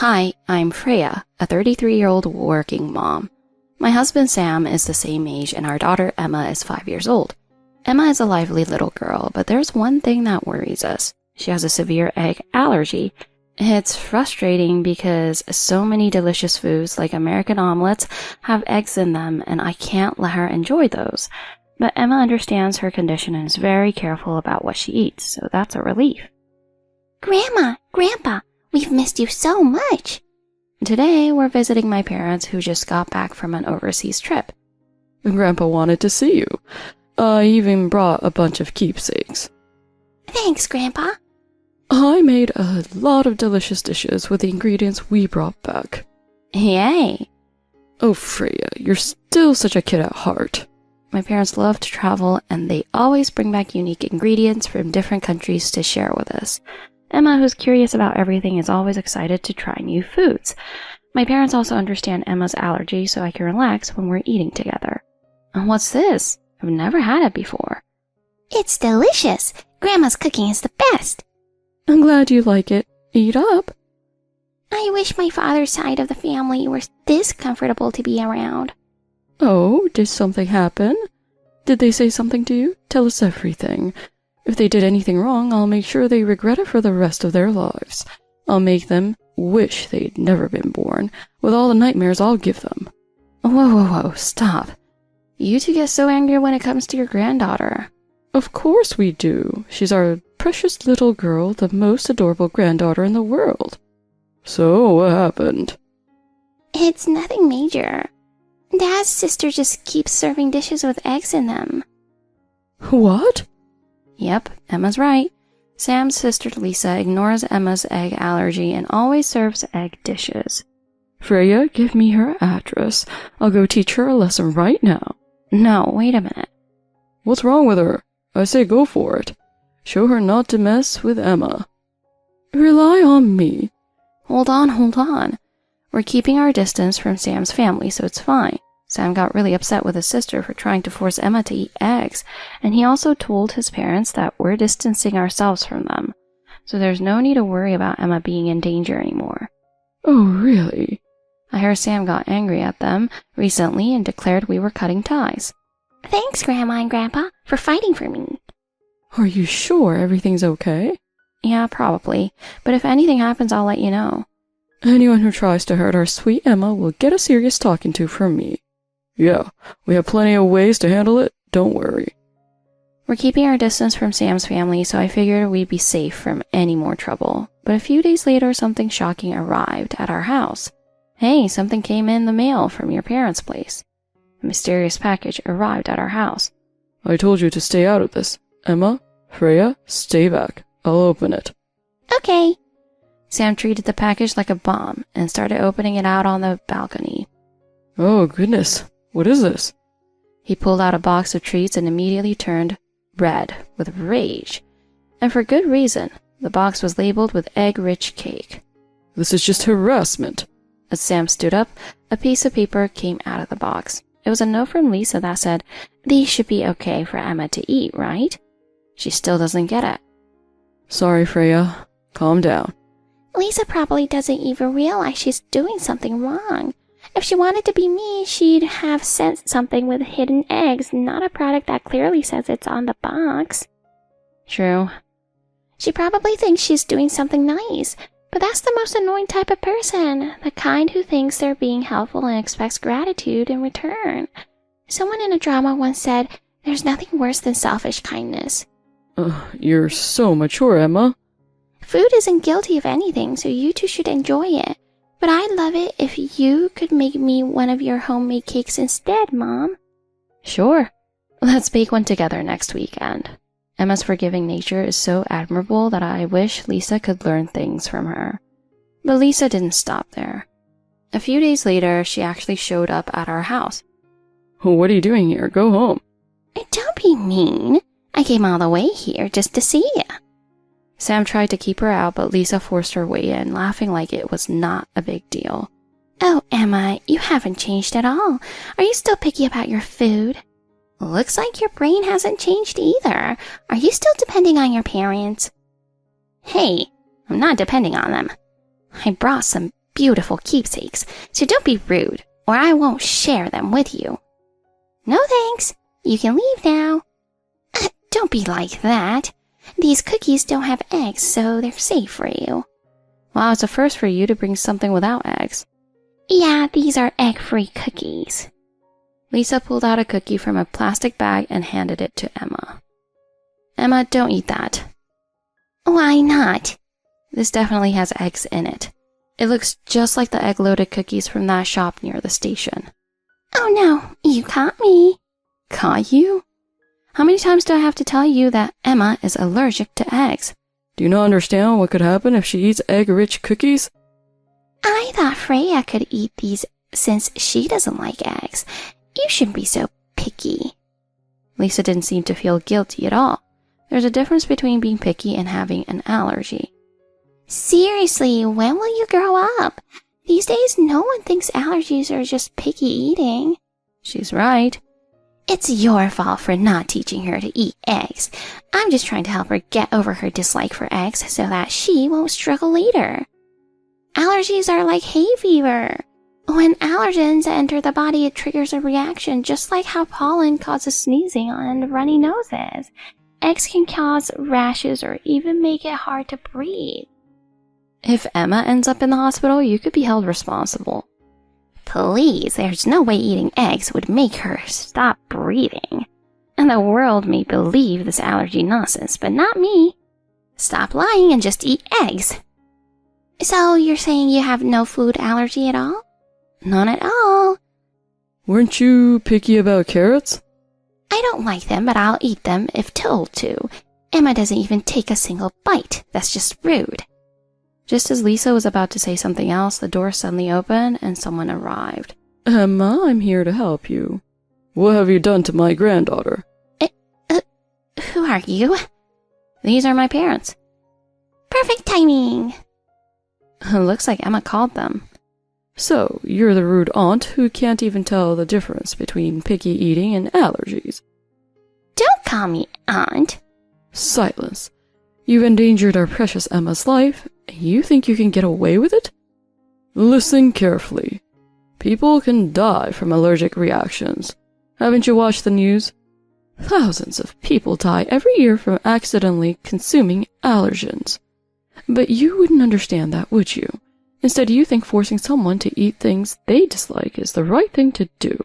Hi, I'm Freya, a 33-year-old working mom. My husband Sam is the same age and our daughter Emma is 5 years old. Emma is a lively little girl, but there's one thing that worries us. She has a severe egg allergy. It's frustrating because so many delicious foods like American omelets have eggs in them and I can't let her enjoy those. But Emma understands her condition and is very careful about what she eats, so that's a relief. Grandma, Grandpa, we've missed you so much. Today, we're visiting my parents who just got back from an overseas trip. Grandpa wanted to see you. I even brought a bunch of keepsakes. Thanks, Grandpa. I made a lot of delicious dishes with the ingredients we brought back. Yay! Oh, Freya, you're still such a kid at heart. My parents love to travel, and they always bring back unique ingredients from different countries to share with us. Emma, who's curious about everything, is always excited to try new foods. My parents also understand Emma's allergy, so I can relax when we're eating together. And what's this? I've never had it before. It's delicious. Grandma's cooking is the best. I'm glad you like it. Eat up. I wish my father's side of the family were this comfortable to be around. Oh, did something happen? Did they say something to you? Tell us everything. If they did anything wrong, I'll make sure they regret it for the rest of their lives. I'll make them wish they'd never been born, with all the nightmares I'll give them. Whoa, stop. You two get so angry when it comes to your granddaughter. Of course we do. She's our precious little girl, the most adorable granddaughter in the world. So, what happened? It's nothing major. Dad's sister just keeps serving dishes with eggs in them. What? Yep, Emma's right. Sam's sister Lisa ignores Emma's egg allergy and always serves egg dishes. Freya, give me her address. I'll go teach her a lesson right now. No, wait a minute. What's wrong with her? I say go for it. Show her not to mess with Emma. Rely on me. Hold on. We're keeping our distance from Sam's family, so it's fine. Sam got really upset with his sister for trying to force Emma to eat eggs, and he also told his parents that we're distancing ourselves from them. So there's no need to worry about Emma being in danger anymore. Oh, really? I heard Sam got angry at them recently and declared we were cutting ties. Thanks, Grandma and Grandpa, for fighting for me. Are you sure everything's okay? Yeah, probably. But if anything happens, I'll let you know. Anyone who tries to hurt our sweet Emma will get a serious talking to from me. Yeah, we have plenty of ways to handle it. Don't worry. We're keeping our distance from Sam's family, so I figured we'd be safe from any more trouble. But a few days later, something shocking arrived at our house. Hey, something came in the mail from your parents' place. A mysterious package arrived at our house. I told you to stay out of this. Emma, Freya, stay back. I'll open it. Okay. Sam treated the package like a bomb and started opening it out on the balcony. Oh, goodness. What is this? He pulled out a box of treats and immediately turned red with rage. And for good reason. The box was labeled with egg-rich cake. This is just harassment. As Sam stood up, a piece of paper came out of the box. It was a note from Lisa that said, "These should be okay for Emma to eat, right?" She still doesn't get it. Sorry, Freya. Calm down. Lisa probably doesn't even realize she's doing something wrong. If she wanted to be me, she'd have sent something with hidden eggs, not a product that clearly says it's on the box. True. She probably thinks she's doing something nice, but that's the most annoying type of person, the kind who thinks they're being helpful and expects gratitude in return. Someone in a drama once said, "There's nothing worse than selfish kindness." You're so mature, Emma. Food isn't guilty of anything, so you two should enjoy it. But I'd love it if you could make me one of your homemade cakes instead, Mom. Sure. Let's bake one together next weekend. Emma's forgiving nature is so admirable that I wish Lisa could learn things from her. But Lisa didn't stop there. A few days later, she actually showed up at our house. What are you doing here? Go home. Don't be mean. I came all the way here just to see you. Sam tried to keep her out, but Lisa forced her way in, laughing like it was not a big deal. Oh, Emma, you haven't changed at all. Are you still picky about your food? Looks like your brain hasn't changed either. Are you still depending on your parents? Hey, I'm not depending on them. I brought some beautiful keepsakes, so don't be rude, or I won't share them with you. No thanks. You can leave now. Don't be like that. These cookies don't have eggs, so they're safe for you. Wow, it's a first for you to bring something without eggs. Yeah, these are egg-free cookies. Lisa pulled out a cookie from a plastic bag and handed it to Emma. Emma, don't eat that. Why not? This definitely has eggs in it. It looks just like the egg-loaded cookies from that shop near the station. Oh no, you caught me. Caught you? How many times do I have to tell you that Emma is allergic to eggs? Do you not understand what could happen if she eats egg-rich cookies? I thought Freya could eat these since she doesn't like eggs. You shouldn't be so picky. Lisa didn't seem to feel guilty at all. There's a difference between being picky and having an allergy. Seriously, when will you grow up? These days, no one thinks allergies are just picky eating. She's right. It's your fault for not teaching her to eat eggs. I'm just trying to help her get over her dislike for eggs so that she won't struggle later. Allergies are like hay fever. When allergens enter the body, it triggers a reaction just like how pollen causes sneezing and runny noses. Eggs can cause rashes or even make it hard to breathe. If Emma ends up in the hospital, you could be held responsible. Please, there's no way eating eggs would make her stop breathing. And the world may believe this allergy nonsense, but not me. Stop lying and just eat eggs. So you're saying you have no food allergy at all? None at all. Weren't you picky about carrots? I don't like them, but I'll eat them if told to. Emma doesn't even take a single bite. That's just rude. Just as Lisa was about to say something else, the door suddenly opened and someone arrived. Emma, I'm here to help you. What have you done to my granddaughter? Who are you? These are my parents. Perfect timing. Looks like Emma called them. So, you're the rude aunt who can't even tell the difference between picky eating and allergies. Don't call me aunt. Silence. You've endangered our precious Emma's life, and you think you can get away with it? Listen carefully. People can die from allergic reactions. Haven't you watched the news? Thousands of people die every year from accidentally consuming allergens. But you wouldn't understand that, would you? Instead, you think forcing someone to eat things they dislike is the right thing to do.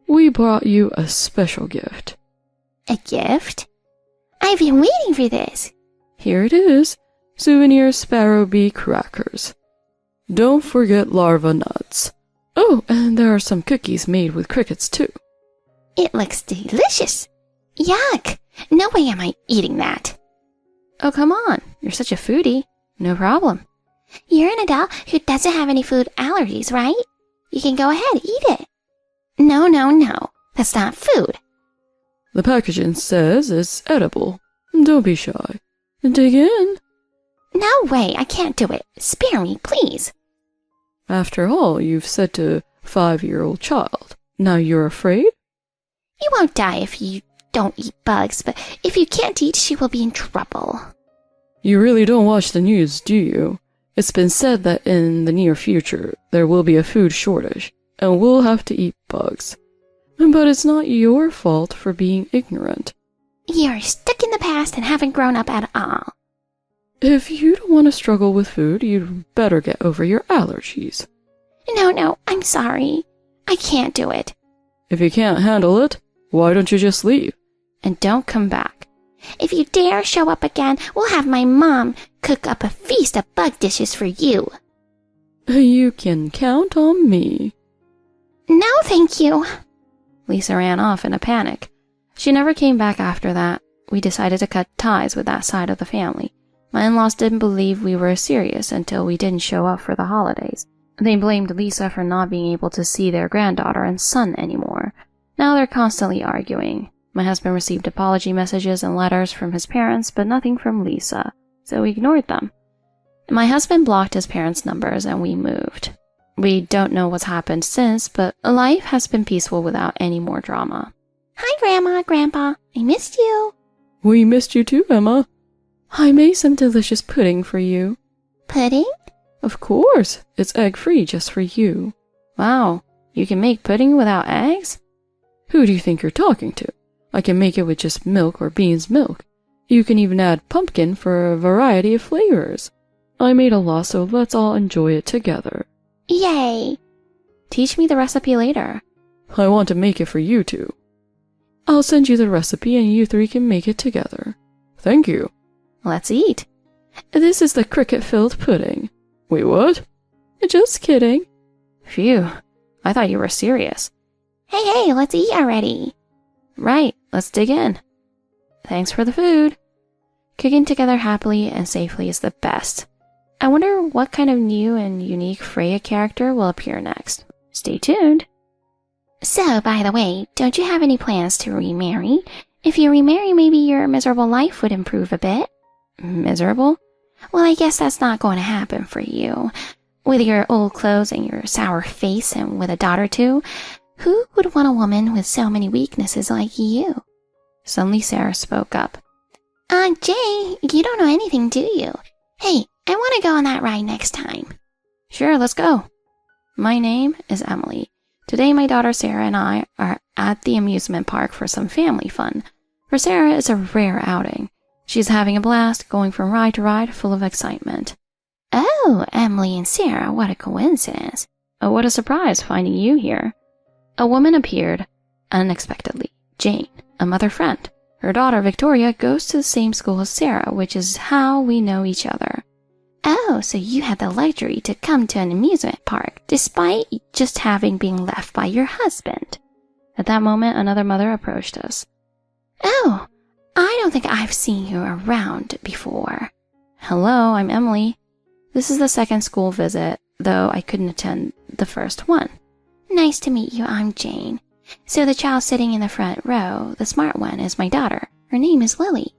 We brought you a special gift. A gift? I've been waiting for this. Here it is. Souvenir sparrow bee crackers. Don't forget larva nuts. Oh, and there are some cookies made with crickets too. It looks delicious. Yuck! No way am I eating that. Oh, come on. You're such a foodie. No problem. You're an adult who doesn't have any food allergies, right? You can go ahead, eat it. No. That's not food. The packaging says it's edible. Don't be shy. Dig in. No way, I can't do it. Spare me, please. After all, you've said to a 5-year-old child. Now you're afraid? You won't die if you don't eat bugs, but if you can't eat, she will be in trouble. You really don't watch the news, do you? It's been said that in the near future, there will be a food shortage, and we'll have to eat bugs. But it's not your fault for being ignorant. You're stuck in the past and haven't grown up at all. If you don't want to struggle with food, you'd better get over your allergies. No, I'm sorry. I can't do it. If you can't handle it, why don't you just leave? And don't come back. If you dare show up again, we'll have my mom cook up a feast of bug dishes for you. You can count on me. No, thank you. Lisa ran off in a panic. She never came back after that. We decided to cut ties with that side of the family. My in-laws didn't believe we were serious until we didn't show up for the holidays. They blamed Lisa for not being able to see their granddaughter and son anymore. Now they're constantly arguing. My husband received apology messages and letters from his parents, but nothing from Lisa, so we ignored them. My husband blocked his parents' numbers and we moved. We don't know what's happened since, but life has been peaceful without any more drama. Hi, Grandma, Grandpa. I missed you. We missed you too, Emma. I made some delicious pudding for you. Pudding? Of course, it's egg-free just for you. Wow, you can make pudding without eggs? Who do you think you're talking to? I can make it with just milk or beans milk. You can even add pumpkin for a variety of flavors. I made a lot, so let's all enjoy it together. Yay! Teach me the recipe later. I want to make it for you two. I'll send you the recipe and you three can make it together. Thank you. Let's eat. This is the cricket-filled pudding. Wait, what? Just kidding. Phew, I thought you were serious. Hey, let's eat already. Right, let's dig in. Thanks for the food. Cooking together happily and safely is the best. I wonder what kind of new and unique Freya character will appear next. Stay tuned. So, by the way, don't you have any plans to remarry? If you remarry, maybe your miserable life would improve a bit. Miserable? Well, I guess that's not going to happen for you. With your old clothes and your sour face and with a daughter too, who would want a woman with so many weaknesses like you? Suddenly Sarah spoke up. Jay, you don't know anything, do you? Hey, I want to go on that ride next time. Sure, let's go. My name is Emily. Today my daughter Sarah and I are at the amusement park for some family fun. For Sarah, it's a rare outing. She's having a blast, going from ride to ride, full of excitement. Oh, Emily and Sarah, what a coincidence. Oh, what a surprise finding you here. A woman appeared unexpectedly. Jane, a mother friend. Her daughter Victoria goes to the same school as Sarah, which is how we know each other. Oh, so you had the luxury to come to an amusement park, despite just having been left by your husband. At that moment, another mother approached us. Oh, I don't think I've seen you around before. Hello, I'm Emily. This is the second school visit, though I couldn't attend the first one. Nice to meet you, I'm Jane. So the child sitting in the front row, the smart one, is my daughter. Her name is Lily.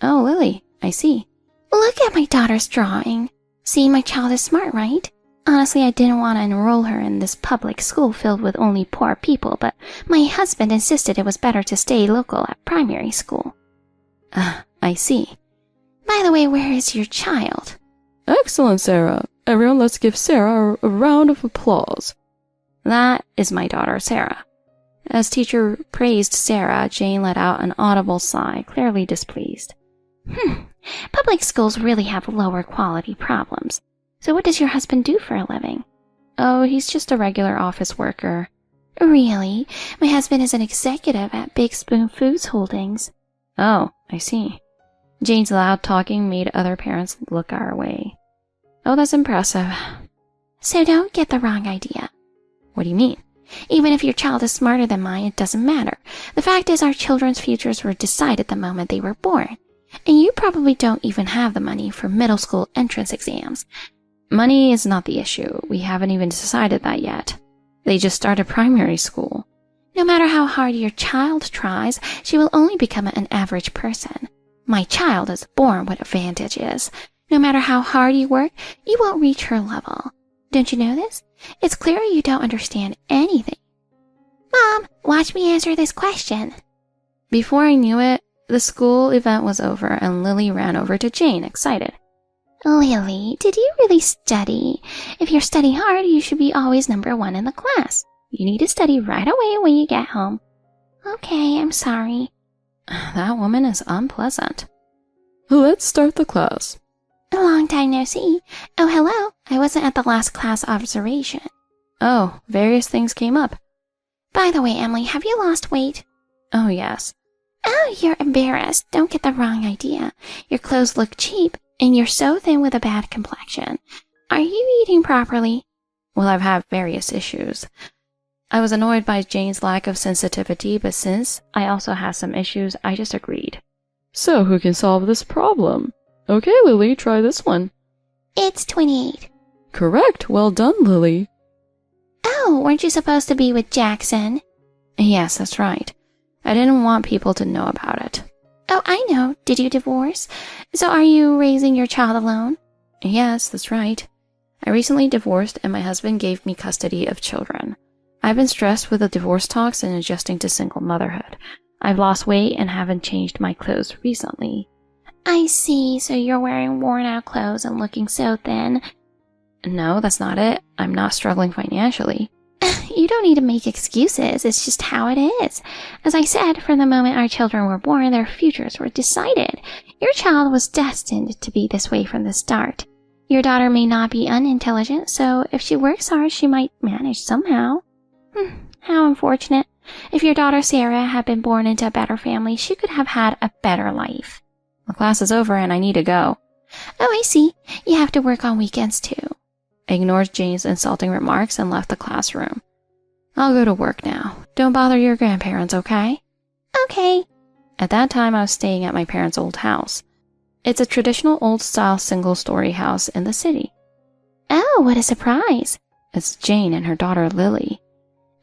Oh, Lily, I see. Look at my daughter's drawing. See, my child is smart, right? Honestly, I didn't want to enroll her in this public school filled with only poor people, but my husband insisted it was better to stay local at primary school. I see. By the way, where is your child? Excellent, Sarah. Everyone, let's give Sarah a round of applause. That is my daughter, Sarah. As teacher praised Sarah, Jane let out an audible sigh, clearly displeased. Public schools really have lower quality problems. So what does your husband do for a living? Oh, he's just a regular office worker. Really? My husband is an executive at Big Spoon Foods Holdings. Oh, I see. Jane's loud talking made other parents look our way. Oh, that's impressive. So don't get the wrong idea. What do you mean? Even if your child is smarter than mine, it doesn't matter. The fact is our children's futures were decided the moment they were born. And you probably don't even have the money for middle school entrance exams. Money is not the issue. We haven't even decided that yet. They just started primary school. No matter how hard your child tries, she will only become an average person. My child is born with advantages. No matter how hard you work, you won't reach her level. Don't you know this? It's clear you don't understand anything. Mom, watch me answer this question. Before I knew it, the school event was over and Lily ran over to Jane, excited. Lily, did you really study? If you're studying hard, you should be always number one in the class. You need to study right away when you get home. Okay, I'm sorry. That woman is unpleasant. Let's start the class. A long time no see. Oh, hello. I wasn't at the last class observation. Oh, various things came up. By the way, Emily, have you lost weight? Oh, yes. Oh, you're embarrassed. Don't get the wrong idea. Your clothes look cheap, and you're so thin with a bad complexion. Are you eating properly? Well, I've had various issues. I was annoyed by Jane's lack of sensitivity, but since I also had some issues, I just agreed. So, who can solve this problem? Okay, Lily, try this one. It's 28. Correct. Well done, Lily. Oh, weren't you supposed to be with Jackson? Yes, that's right. I didn't want people to know about it. Oh, I know. Did you divorce? So are you raising your child alone? Yes, that's right. I recently divorced and my husband gave me custody of children. I've been stressed with the divorce talks and adjusting to single motherhood. I've lost weight and haven't changed my clothes recently. I see, so you're wearing worn out clothes and looking so thin. No, that's not it. I'm not struggling financially. You don't need to make excuses. It's just how it is. As I said, from the moment our children were born, their futures were decided. Your child was destined to be this way from the start. Your daughter may not be unintelligent, so if she works hard, she might manage somehow. How unfortunate. If your daughter Sarah had been born into a better family, she could have had a better life. The class is over and I need to go. Oh, I see. You have to work on weekends too. I ignored Jane's insulting remarks and left the classroom. I'll go to work now. Don't bother your grandparents, okay? Okay. At that time, I was staying at my parents' old house. It's a traditional old-style single-story house in the city. Oh, what a surprise. It's Jane and her daughter Lily.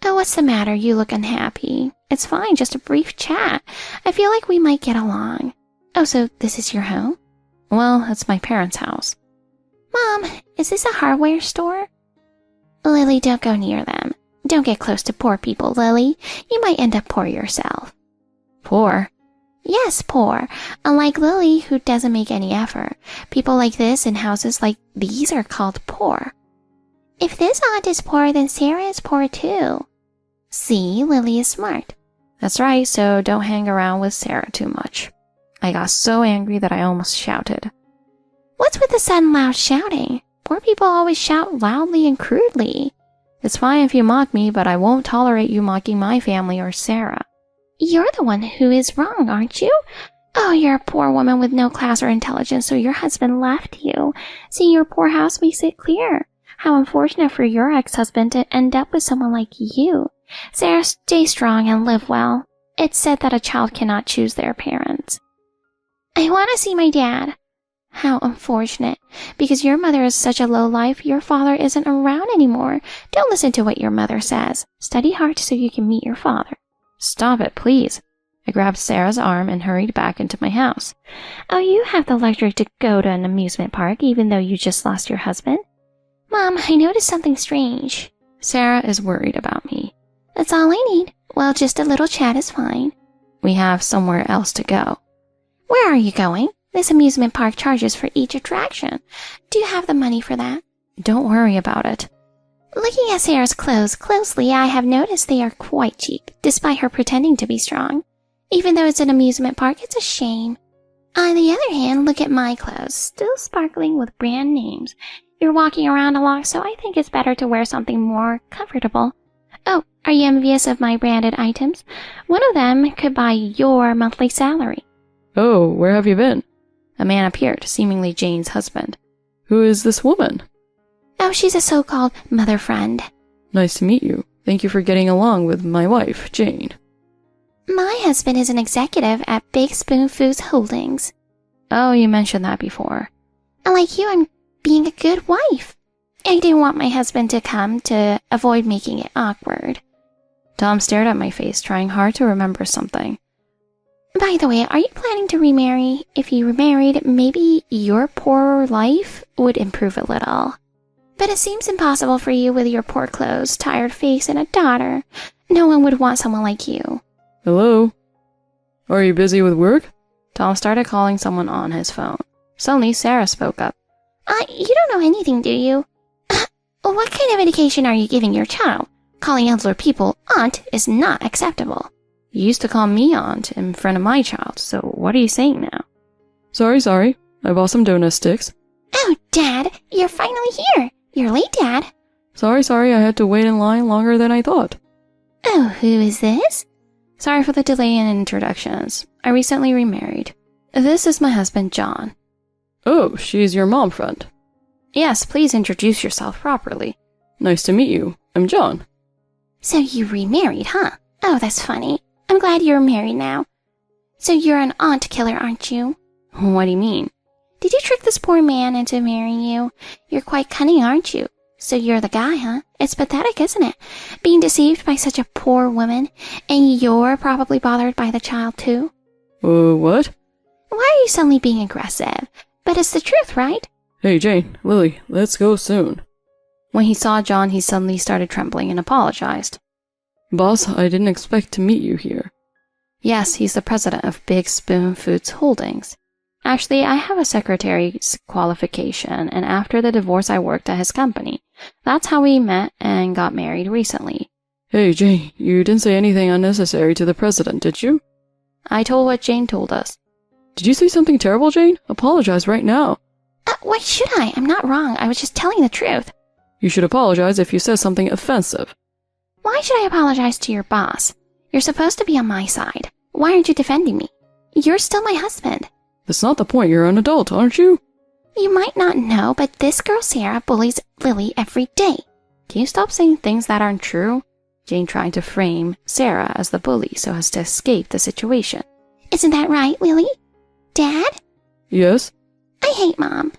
Oh, what's the matter? You look unhappy. It's fine, just a brief chat. I feel like we might get along. Oh, so this is your home? Well, it's my parents' house. Mom, is this a hardware store? Lily, don't go near them. Don't get close to poor people, Lily. You might end up poor yourself. Poor? Yes, poor. Unlike Lily, who doesn't make any effort. People like this in houses like these are called poor. If this aunt is poor, then Sarah is poor too. See, Lily is smart. That's right, so don't hang around with Sarah too much. I got so angry that I almost shouted. What's with the sudden loud shouting? Poor people always shout loudly and crudely. It's fine if you mock me, but I won't tolerate you mocking my family or Sarah. You're the one who is wrong, aren't you? Oh, you're a poor woman with no class or intelligence, so your husband left you. Seeing your poor house makes it clear. How unfortunate for your ex-husband to end up with someone like you. Sarah, stay strong and live well. It's said that a child cannot choose their parents. I want to see my dad. How unfortunate. Because your mother is such a lowlife, your father isn't around anymore. Don't listen to what your mother says. Study hard so you can meet your father. Stop it, please. I grabbed Sarah's arm and hurried back into my house. Oh, you have the luxury to go to an amusement park even though you just lost your husband? Mom, I noticed something strange. Sarah is worried about me. That's all I need. Well, just a little chat is fine. We have somewhere else to go. Where are you going? This amusement park charges for each attraction. Do you have the money for that? Don't worry about it. Looking at Sarah's clothes closely, I have noticed they are quite cheap, despite her pretending to be strong. Even though it's an amusement park, it's a shame. On the other hand, look at my clothes, still sparkling with brand names. You're walking around a lot, so I think it's better to wear something more comfortable. Oh, are you envious of my branded items? One of them could buy your monthly salary. Oh, where have you been? A man appeared, seemingly Jane's husband. Who is this woman? Oh, she's a so-called mother friend. Nice to meet you. Thank you for getting along with my wife, Jane. My husband is an executive at Big Spoon Foods Holdings. Oh, you mentioned that before. Unlike you, I'm being a good wife. I didn't want my husband to come to avoid making it awkward. Tom stared at my face, trying hard to remember something. By the way, are you planning to remarry? If you remarried, maybe your poorer life would improve a little. But it seems impossible for you with your poor clothes, tired face, and a daughter. No one would want someone like you. Hello? Are you busy with work? Tom started calling someone on his phone. Suddenly, Sarah spoke up. You don't know anything, do you? What kind of education are you giving your child? Calling elder people aunt is not acceptable. You used to call me aunt in front of my child, so what are you saying now? Sorry. I bought some donut sticks. Oh, Dad, you're finally here. You're late, Dad. Sorry, I had to wait in line longer than I thought. Oh, who is this? Sorry for the delay in introductions. I recently remarried. This is my husband, John. Oh, she's your mom friend. Yes, please introduce yourself properly. Nice to meet you. I'm John. So you remarried, huh? Oh, that's funny. I'm glad you're married now. So you're an aunt killer, aren't you? What do you mean? Did you trick this poor man into marrying you? You're quite cunning, aren't you? So you're the guy, huh? It's pathetic, isn't it? Being deceived by such a poor woman, and you're probably bothered by the child too? What? Why are you suddenly being aggressive? But it's the truth, right? Hey, Jane, Lily, let's go soon. When he saw John, he suddenly started trembling and apologized. Boss, I didn't expect to meet you here. Yes, he's the president of Big Spoon Foods Holdings. Actually, I have a secretary's qualification, and after the divorce I worked at his company. That's how we met and got married recently. Hey, Jane, you didn't say anything unnecessary to the president, did you? I told what Jane told us. Did you say something terrible, Jane? Apologize right now. Why should I? I'm not wrong. I was just telling the truth. You should apologize if you said something offensive. Why should I apologize to your boss? You're supposed to be on my side. Why aren't you defending me? You're still my husband. That's not the point. You're an adult, aren't you? You might not know, but this girl Sarah bullies Lily every day. Can you stop saying things that aren't true? Jane tried to frame Sarah as the bully so as to escape the situation. Isn't that right, Lily? Dad? Yes? I hate Mom.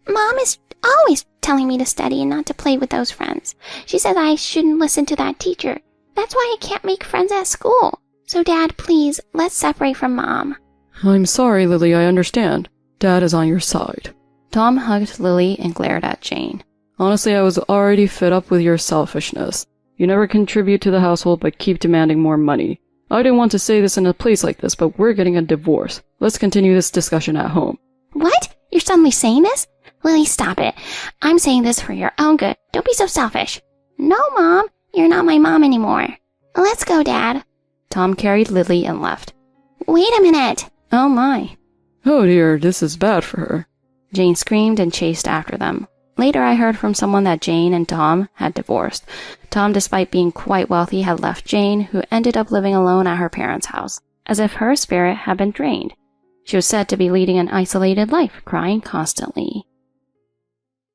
Mom is always telling me to study and not to play with those friends. She says I shouldn't listen to that teacher. That's why I can't make friends at school. So Dad, please, let's separate from Mom. I'm sorry, Lily, I understand. Dad is on your side. Tom hugged Lily and glared at Jane. Honestly, I was already fed up with your selfishness. You never contribute to the household but keep demanding more money. I didn't want to say this in a place like this, but we're getting a divorce. Let's continue this discussion at home. What? You're suddenly saying this? Lily, stop it. I'm saying this for your own good. Don't be so selfish. No, Mom. You're not my mom anymore. Let's go, Dad. Tom carried Lily and left. Wait a minute. Oh my. Oh dear, this is bad for her. Jane screamed and chased after them. Later, I heard from someone that Jane and Tom had divorced. Tom, despite being quite wealthy, had left Jane, who ended up living alone at her parents' house, as if her spirit had been drained. She was said to be leading an isolated life, crying constantly.